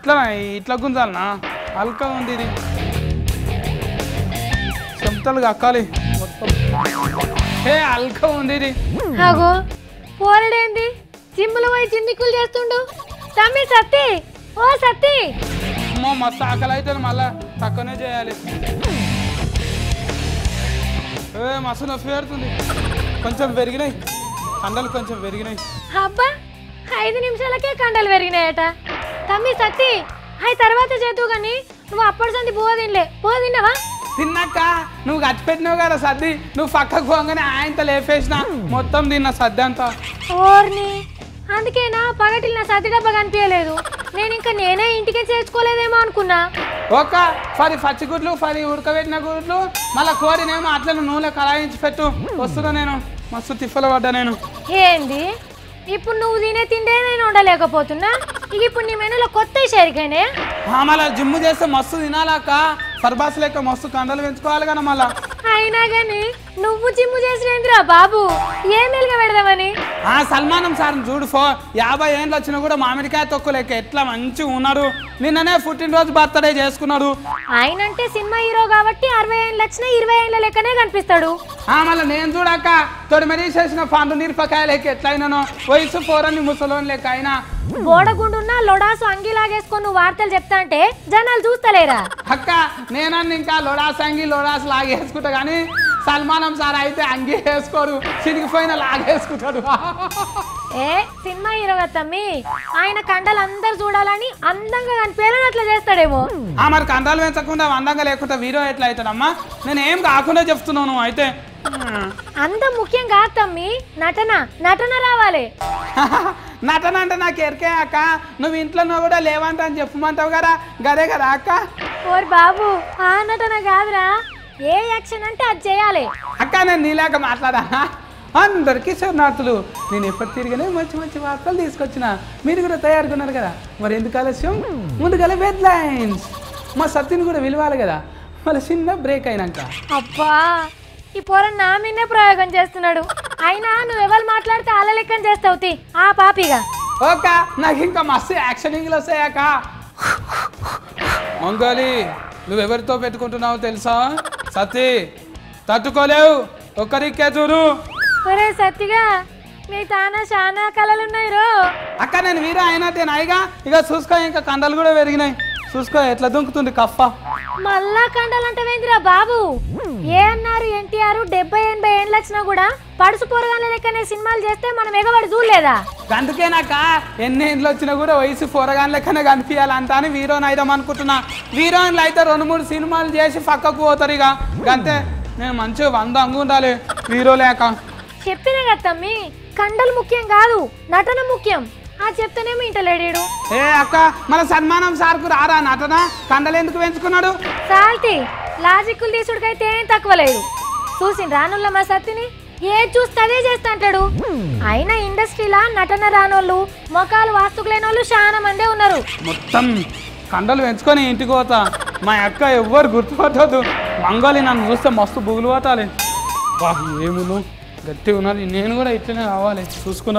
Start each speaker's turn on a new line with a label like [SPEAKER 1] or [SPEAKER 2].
[SPEAKER 1] ఇట్లా ఇట్లా గుంజాలనా అల్కా ఉంది ఇది చెమటలు కక్కాలి మొత్తం ఏ అల్కా ఉంది ఇది
[SPEAKER 2] అగో పోరడేంది జిమ్ములో పోయి జిమ్మికులు చేస్తుండు తమ్మి సత్తి ఓ సత్తి
[SPEAKER 1] అమ్మో మస్తు ఆకలి అయితే మళ్ళా తక్కువనే చేయాలి ఏ మస్తు నొప్పి పెడుతుంది కొంచెం పెరిగినాయి కండలు కొంచెం పెరిగినాయి
[SPEAKER 2] అబ్బా 5 నిమిషాలకే కండలు పెరిగినాయట తమ్మి సత్తి అవి తర్వాత చేద్దు కానీ నువ్వు అప్పటి సంది బువ్వ తిన్నావా
[SPEAKER 1] తిన్నాక నువ్వు గట్టి పెట్టినావు కదా సర్ది నువ్వు పక్కకు పోగానే ఆయనతో లేపేసిన మొత్తం తిన్నా సర్ది అంతా
[SPEAKER 2] ఓర్ని అందుకేనా పగటిల్ నా సత్తి డబ్బా కనిపించలేదు నేను ఇంకా నేనే ఇంటికే చేర్చుకోలేదేమో అనుకున్నా
[SPEAKER 1] ఒక 10 పచ్చిగుడ్లు 10 ఉడకబెట్టిన గుడ్లు మళ్ళీ కోరినేమో అట్లా నూనె కళాయించి పెట్టు వస్తున్నా నేను మస్తు తిప్పలు పడ్డా నేను
[SPEAKER 2] ఏంది ఇప్పుడు నువ్వు తినే తిండే నేను ఉండలేకపోతున్నా ఇక ఇప్పుడు నీ మెనూలో కొత్త షేరికైనే
[SPEAKER 1] మళ్ళీ జిమ్ చేస్తే మస్తు తినాలాక సర్బాస్ లెక్క మస్తు కండలు పెంచుకోవాలి కదా మళ్ళా
[SPEAKER 2] అయినా గాని నువ్వు జిమ్ చేసినేంద్రా బాబు ఏ మెలుగా పెడదామని
[SPEAKER 1] సల్మానం సార్ చూడు 50 ఏళ్ళు వచ్చినా కూడా మామిడికాయ తొక్కు లెక్క ఎట్లా మంచిగా ఉన్నాడు నిన్ననే పుట్టినరోజు బర్త్డే చేసుకున్నాడు
[SPEAKER 2] ఆయనంటే సినిమా హీరో కాబట్టి 60 ఏళ్ళు వచ్చినా 20 ఏళ్ళ లెక్కనే కనిపిస్తాడు
[SPEAKER 1] మళ్ళీ నేను చూడాక తొడిమరీ చేసిన పండు నీరపకాయ లెక్క ఎట్లయినానో వయసు పోరని ముసలోని లెక్క అయినా
[SPEAKER 2] బోడగుండున్నా లొడాసు అంగి లాగేసుకొని నువ్వు వార్తలు చెప్తా అంటే జనాలు చూస్తలేరా
[SPEAKER 1] అక్క నేనన్నా ఇంకా లొడాస్ అంగి లొడాస్ లాగేసుకుంటా కానీ సల్మానం సార్ అయితే అంగి వేసుకోడు చిరిగిపోయిన లాగేసుకుంటాడు
[SPEAKER 2] ఏ సినిమా హీరో కదా తమ్మి ఆయన కండలు అందరు చూడాలని అందంగా కనిపించాలని అట్లా చేస్తాడేమో
[SPEAKER 1] మరి కండాలు పెంచకుండా అందంగా లేకుండా వీరో ఎట్లా అవుతాడమ్మా నేను ఏం కాకుండా చెప్తున్నాను అయితే
[SPEAKER 2] అందం ముఖ్యం కాదు తమ్మి నటన రావాలి
[SPEAKER 1] నటన అంటే నాకు ఎరికే అక్క నువ్వు ఇంట్లో కూడా లేవంట అని చెప్పమంటావు కదా గదే కదా అక్క
[SPEAKER 2] ఓర్ బాబు ఆ నటన కాదురా ఏ యాక్షన్ అంటే అది చేయాలి
[SPEAKER 1] అక్క నేను నీలాక మాట్లాడా అందరికీ శరణార్థులు నేను ఎప్పటి తిరిగినే మంచి మంచి వార్తలు తీసుకొచ్చిన మీరు కూడా తయారుకున్నారు కదా మరి ఎందుకు ఆలస్యం ముందుగా హెడ్ లైన్స్ మా సత్తిని కూడా విలువాలి కదా మళ్ళీ చిన్న బ్రేక్ అయినాక
[SPEAKER 2] అబ్బా ఈ పోర నా మీదే ప్రయోగం చేస్తున్నాడు అయినా నువ్వు ఎవరు మాట్లాడితే అలా లెక్కన చేస్తావు ఆ పాపిగా
[SPEAKER 1] ఓకే నాకు ఇంకా మస్తు యాక్షనింగ్లు వస్తాయాక మంగోలి నువ్వెవరితో పెట్టుకుంటున్నావు తెలుసా సత్తి తట్టుకోలేవు ఒక్కరికే చూడు
[SPEAKER 2] ఒరే సత్తిగా నీ తానా చాలా కళలున్నాయి రో
[SPEAKER 1] అక్క నేను వీరా అయినట్టే నాయిగా ఇక చూసుకో ఇంకా కండలు కూడా పెరిగినాయి చూసుకో ఎట్లా దుంకుతుంది కఫ
[SPEAKER 2] మళ్ళా కండలంటవేందిరా బాబు ఏ అన్నారు ఎన్టీఆర్ 70-80 ఏళ్ళు వచ్చినా కూడా పడుసు పోరగాళ్ళ లెక్కనే సినిమాలు చేస్తే మనం ఎగబడి చూడలేదా
[SPEAKER 1] అందుకేనాక ఎన్ని ఏళ్ళు వచ్చినా కూడా వయసు పోరగాని లెక్కనే కనిపించాలంట అని హీరోయిన్ అయిదాం అనుకుంటున్నా హీరోయిన్లు అయితే 2-3 సినిమాలు చేసి పక్కకు పోతారు ఇక అంతే నేను మంచిగా 100 అంగు ఉండాలి హీరో లేక
[SPEAKER 2] చెప్పిన కదా తమ్మి కండలు ముఖ్యం కాదు నటన ముఖ్యం ఆ చెప్తానేమో ఇంటలేడాడు
[SPEAKER 1] ఏ అక్క మన సన్మానం సార్కు రారా నటన కండలు ఎందుకు పెంచుకున్నాడు
[SPEAKER 2] సాల్తి లాజిక్కులు తీసుడికైతే ఏం తక్కువ లేదు చూసిన రానుల్ల మా సత్తిని ఏ చూస్తే అదే చేస్తా అంటాడు అయినా ఇండస్ట్రీలా నటన రానోళ్ళు మొఖాలు వాస్తుకులేని వాళ్ళు చాలా మందే ఉన్నారు
[SPEAKER 1] మొత్తం కండలు పెంచుకొని ఇంటికి పోతా మా అక్క ఎవ్వరు గుర్తుపట్టదు మంగళి నన్ను చూస్తే మస్తు బుగులు పోతాలి ఏమును గట్టి ఉన్నారు నేను కూడా ఇట్లనే కావాలి చూసుకున్నాం